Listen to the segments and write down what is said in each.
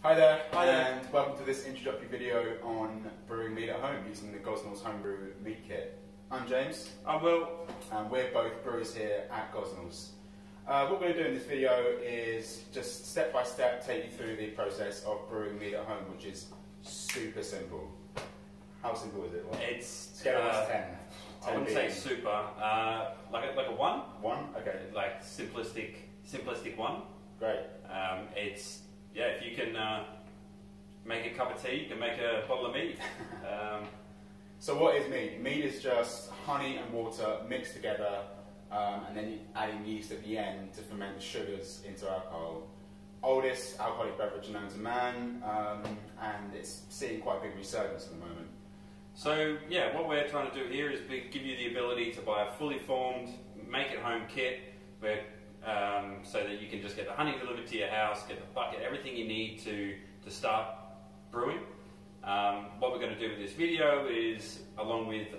Hi there, and welcome to this introductory video on brewing mead at home using the Gosnells Homebrew Mead Kit. I'm James. I'm Will. And we're both brewers here at Gosnells. What we're going to do in this video is just step by step take you through the process of brewing mead at home, which is super simple. How simple is it? Well, It's scale of 10. I wouldn't say super. Like a 1. 1? Okay. Like simplistic 1. Great. If you can make a cup of tea, you can make a bottle of mead. So what is mead? Mead is just honey and water mixed together, and then adding yeast at the end to ferment the sugars into alcohol. Oldest alcoholic beverage known to man, and it's seeing quite a big resurgence at the moment. So yeah, what we're trying to do here is give you the ability to buy a fully formed, make-at-home kit where, so that you can just get the honey delivered to your house, get the bucket, everything you need to start brewing. What we're going to do with this video is, along with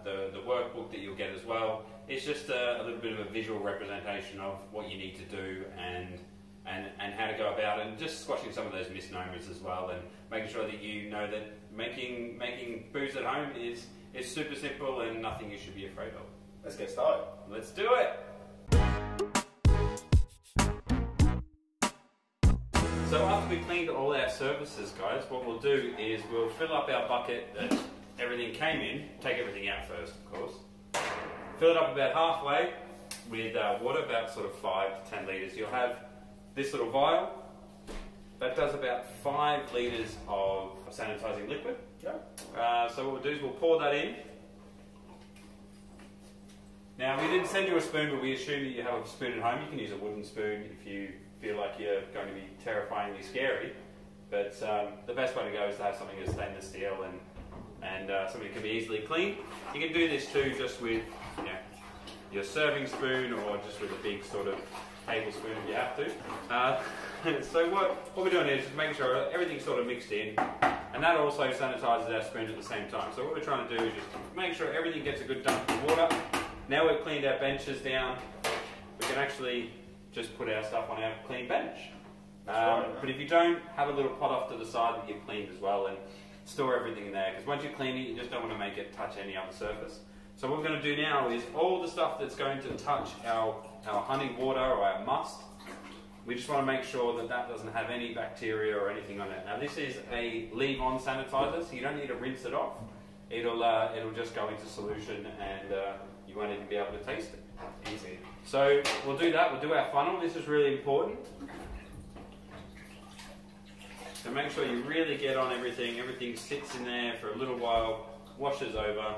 the workbook that you'll get as well, it's just a little bit of a visual representation of what you need to do and how to go about it, and just squashing some of those misnomers as well, and making sure that you know that making booze at home is super simple and nothing you should be afraid of. Let's get started. Let's do it! So after we've cleaned all our surfaces, guys, what we'll do is we'll fill up our bucket that everything came in, take everything out first, of course. Fill it up about halfway with water, about sort of 5 to 10 litres. You'll have this little vial. That does about 5 litres of sanitising liquid. Yeah. So what we'll do is we'll pour that in. Now, we didn't send you a spoon, but we assume that you have a spoon at home. You can use a wooden spoon if you feel like you're going to be terrifyingly scary. But the best way to go is to have something that's stainless steel and something that can be easily cleaned. You can do this too just with your serving spoon, or just with a big sort of tablespoon if you have to. So what we're doing is just making sure everything's sort of mixed in, and that also sanitises our spoon at the same time. So what we're trying to do is just make sure everything gets a good dump of water. Now we've cleaned our benches down, we can actually just put our stuff on our clean bench. But if you don't, have a little pot off to the side that you've cleaned as well, and store everything in there, because once you clean it, you just don't want to make it touch any other surface. So what we're going to do now is all the stuff that's going to touch our honey water or our must, we just want to make sure that that doesn't have any bacteria or anything on it. Now this is a leave-on sanitizer, so you don't need to rinse it off. It'll just go into solution, and you won't even be able to taste it. Easy. So we'll do that, we'll do our funnel. This is really important. So make sure you really get on everything. Everything sits in there for a little while, washes over,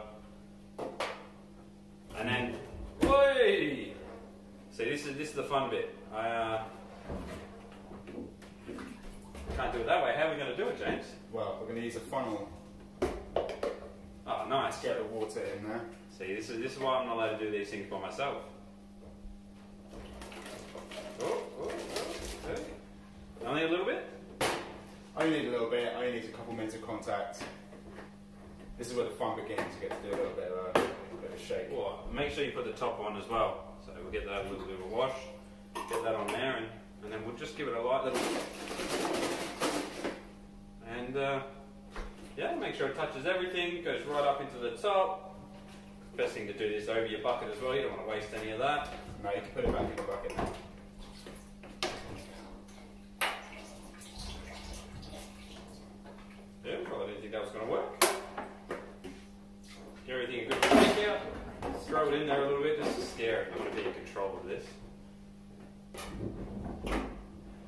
and then, whey! See, this is the fun bit. I can't do it that way. How are we going to do it, James? Well, we're going to use a funnel. Oh, nice. Get the water in there. See, this is why I'm not allowed to do these things by myself. Okay. Only a little bit? I only need a little bit. I only need a couple minutes of contact. This is where the fun begins. You get to do a little bit of a shake. Well, make sure you put the top on as well. So we'll get that a little bit of a wash. Get that on there, and then we'll just give it a light little. And yeah, make sure it touches everything. Goes right up into the top. Best thing to do this over your bucket as well. You don't want to waste any of that. No, you can put it back in the bucket now. Yeah, well, I didn't think that was going to work. Get everything a good shake out. Throw it in there a little bit just to scare it. I want to be in control of this.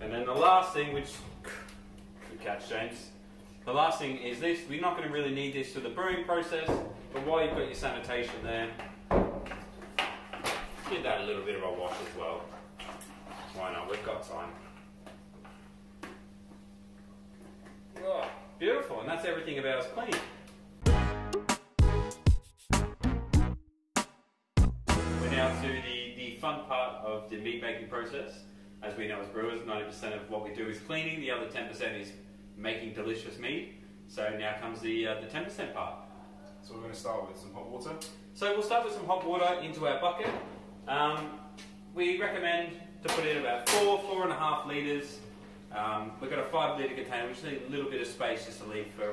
And then the last thing, which, good catch, James. The last thing is this. We're not going to really need this for the brewing process, but while you've got your sanitation there, give that a little bit of a wash as well. Why not? We've got time. Oh, beautiful, and that's everything about us clean. We're now to the fun part of the mead making process. As we know as brewers, 90% of what we do is cleaning, the other 10% is making delicious mead. So now comes the 10% part. So we're going to start with some hot water. So we'll start with some hot water into our bucket. We recommend to put in about 4.5 litres We've got a 5 litre container, which needs a little bit of space just to leave for,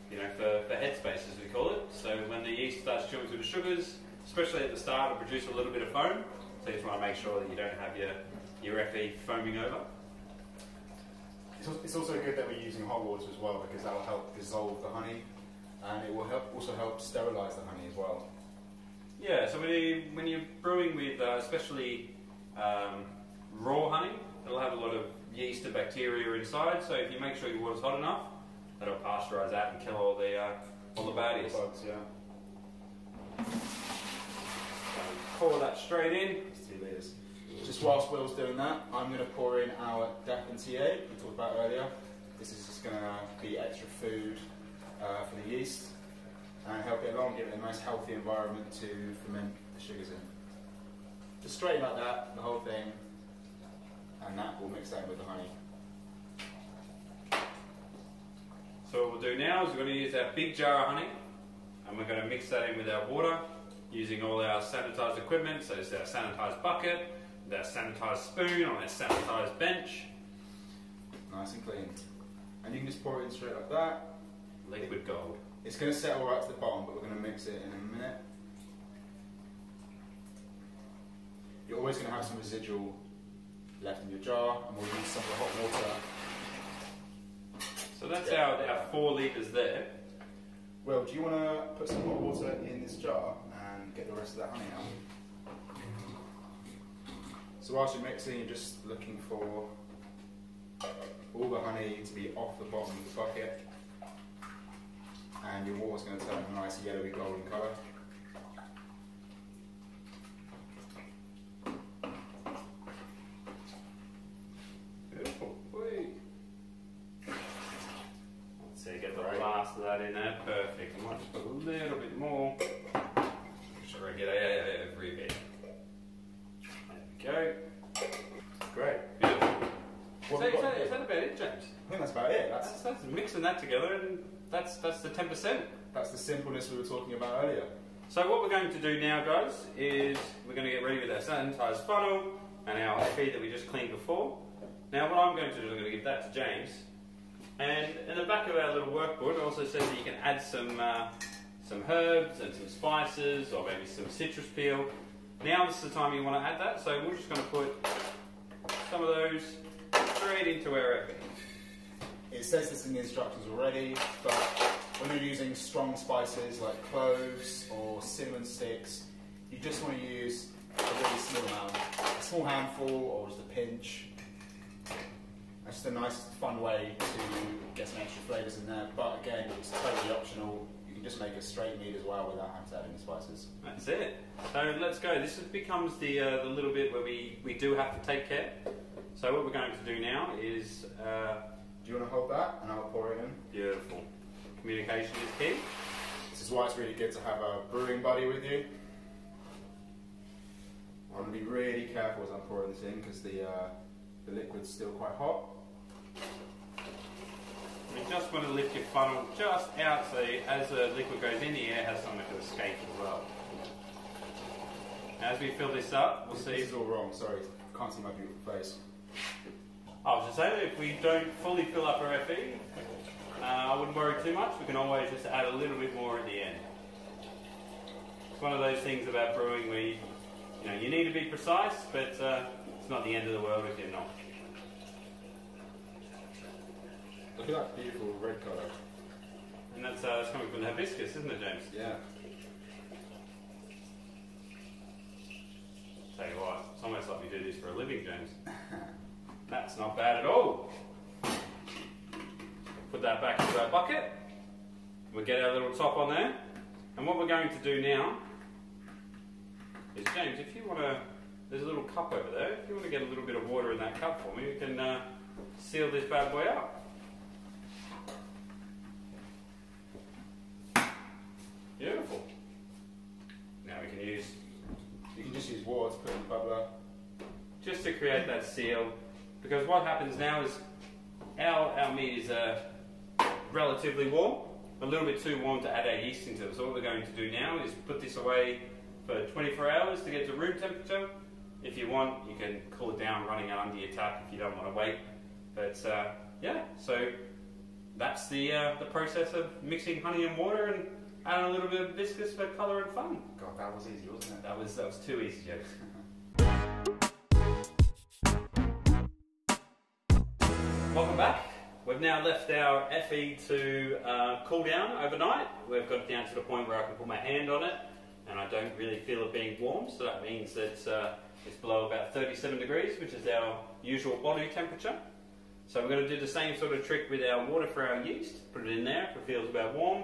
for headspace, as we call it. So when the yeast starts chewing through the sugars, especially at the start, it'll produce a little bit of foam. So you just want to make sure that you don't have your FE foaming over. It's also good that we're using hot water as well, because that will help dissolve the honey, and it will also help sterilise the honey as well. Yeah, so when you're brewing with especially raw honey, it'll have a lot of yeast and bacteria inside, so if you make sure your water's hot enough, that'll pasteurise out and kill all the baddies. Bugs, yeah. Pour that straight in. It's 2 litres. Just whilst Will's doing that, I'm going to pour in our DAP and TA we talked about earlier. This is just going to be extra food for the yeast and help it along, give it a nice healthy environment to ferment the sugars in. Just straight like that, the whole thing, and that will mix that in with the honey. So what we'll do now is we're going to use our big jar of honey, and we're going to mix that in with our water using all our sanitised equipment. So it's our sanitised bucket, our sanitised spoon on our sanitised bench. Nice and clean. And you can just pour it in straight like that. Liquid gold. It's going to settle right to the bottom, but we're going to mix it in a minute. You're always going to have some residual left in your jar, and we'll use some of the hot water. So that's our 4 litres there. Well, do you want to put some hot water in this jar and get the rest of that honey out? So whilst you're mixing, you're just looking for all the honey to be off the bottom of the bucket, and your water's going to turn a nice yellowy golden colour. Beautiful. So you get the last of that in there, perfect. I might just put a little bit more. Make sure I get every bit. There we go. Great. Beautiful. Is that about it, James? I think that's about it. That's mixing that together, and that's the 10%. That's the simpleness we were talking about earlier. So what we're going to do now, guys, is we're going to get ready with our sanitised funnel and our feed that we just cleaned before. Now what I'm going to do is I'm going to give that to James. And in the back of our little workboard, it also says that you can add some herbs and some spices, or maybe some citrus peel. Now this is the time you want to add that, so we're just going to put some of those straight into our FE. It says this in the instructions already, but when you're using strong spices like cloves or cinnamon sticks, you just want to use a really small amount, a small handful or just a pinch. That's just a nice, fun way to get some extra flavours in there. But again, it's totally optional. You can just make a straight mead as well without having to add any spices. That's it. So let's go. This becomes the little bit where we do have to take care. So what we're going to do now is... do you want to hold that and I'll pour it in? Beautiful. Communication is key. This is why it's really good to have a brewing buddy with you. I want to be really careful as I'm pouring this in because the liquid's still quite hot. You just want to lift your funnel just out so as the liquid goes in, the air has somewhere to escape as well. As we fill this up, we'll see... This is all wrong, sorry. Can't see my beautiful face. I was just saying that if we don't fully fill up our FE, I wouldn't worry too much. We can always just add a little bit more at the end. It's one of those things about brewing where you need to be precise, but it's not the end of the world if you're not. Look at that beautiful red colour. And that's coming from the hibiscus, isn't it, James? Yeah. Tell you what, it's almost like we do this for a living, James. That's not bad at all. Put that back into our bucket. We'll get our little top on there. And what we're going to do now is, James, if you want to, there's a little cup over there. If you want to get a little bit of water in that cup for me, we can seal this bad boy up. Beautiful. Now we can use... You can just use water to put in the bubbler. Just to create that seal. Because what happens now is our mead is relatively warm, a little bit too warm to add our yeast into it. So what we're going to do now is put this away for 24 hours to get to room temperature. If you want, you can cool it down running it under your tap if you don't want to wait. But yeah, so that's the process of mixing honey and water and adding a little bit of viscous for colour and fun. God, that was easy, wasn't it? That was too easy, jokes. Welcome back. We've now left our FE to cool down overnight. We've got it down to the point where I can put my hand on it and I don't really feel it being warm, so that means that it's below about 37 degrees, which is our usual body temperature. So we're going to do the same sort of trick with our water for our yeast. Put it in there. If it feels about warm,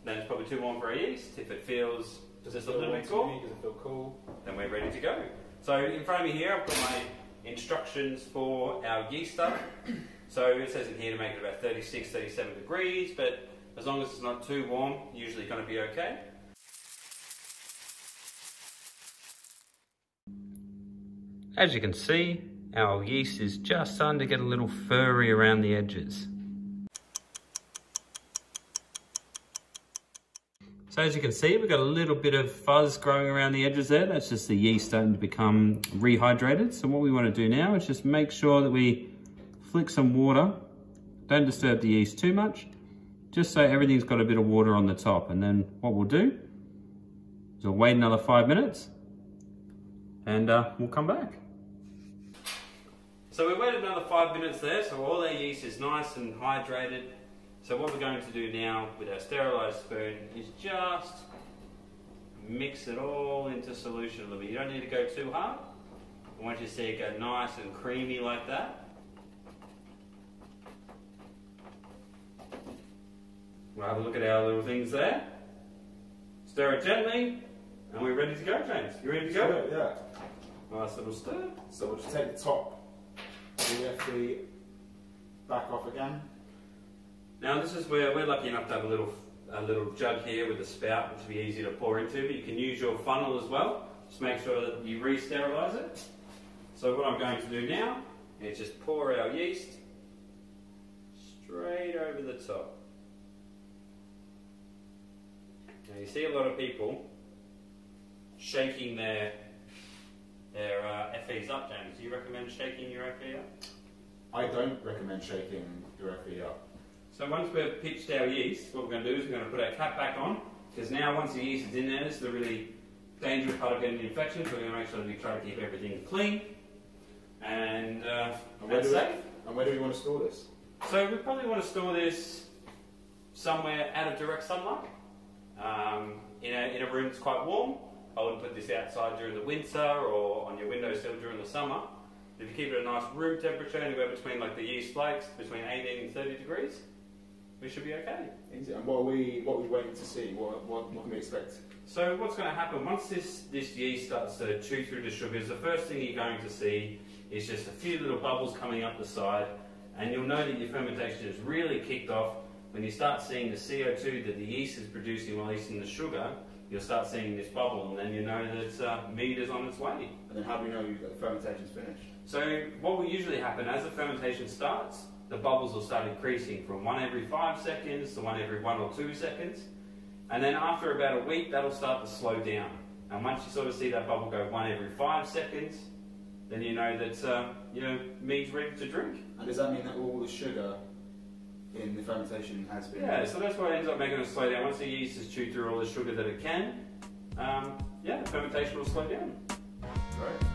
then it's probably too warm for our yeast. If it feels just a little bit cool, does it feel cool? Then we're ready to go. So in front of me here, I've got my instructions for our yeast up. So it says in here to make it about 36, 37 degrees, but as long as it's not too warm, usually going to be okay. As you can see, our yeast is just starting to get a little furry around the edges. So as you can see, we've got a little bit of fuzz growing around the edges there. That's just the yeast starting to become rehydrated. So what we want to do now is just make sure that we flick some water. Don't disturb the yeast too much, just so everything's got a bit of water on the top. And then what we'll do is we'll wait another 5 minutes and we'll come back. So we waited another 5 minutes there, so all our yeast is nice and hydrated. So what we're going to do now with our sterilised spoon is just mix it all into solution a little bit. You don't need to go too hard. I want you to see it go nice and creamy like that. We'll have a look at our little things there. Stir it gently, and we're ready to go, James. You ready to go? Yeah. Nice little stir. So we'll just take the top of the FE back off again. Now this is where we're lucky enough to have a little jug here with a spout, which will be easy to pour into, but you can use your funnel as well. Just make sure that you re-sterilise it. So what I'm going to do now is just pour our yeast straight over the top. Now you see a lot of people shaking their FEs up, James. Do you recommend shaking your FE up? I don't recommend shaking your FE up. So once we've pitched our yeast, what we're going to do is we're going to put our cap back on, because now once the yeast is in there, this is the really dangerous part of getting the infection, so we're going to make sure that we try to keep everything clean and safe. And where do we want to store this? So we probably want to store this somewhere out of direct sunlight, in a room that's quite warm. I wouldn't put this outside during the winter or on your windowsill during the summer. If you keep it at a nice room temperature, anywhere between like the yeast flakes, between 18 and 30 degrees, we should be okay. Easy. And what are we waiting to see? What can we expect? So what's going to happen, once this yeast starts to chew through the sugars, the first thing you're going to see is just a few little bubbles coming up the side, and you'll know that your fermentation has really kicked off when you start seeing the CO2 that the yeast is producing while eating the sugar. You'll start seeing this bubble, and then you know that mead is on its way. And then how do we know that the fermentation's finished? So what will usually happen as the fermentation starts, the bubbles will start increasing from 1 every 5 seconds to 1 every 1 or 2 seconds. And then after about a week, that'll start to slow down. And once you sort of see that bubble go 1 every 5 seconds, then you know that mead's ready to drink. And does that mean that all the sugar in the fermentation has been... Yeah, so that's what ends up making it slow down. Once the yeast has chewed through all the sugar that it can, the fermentation will slow down. Right.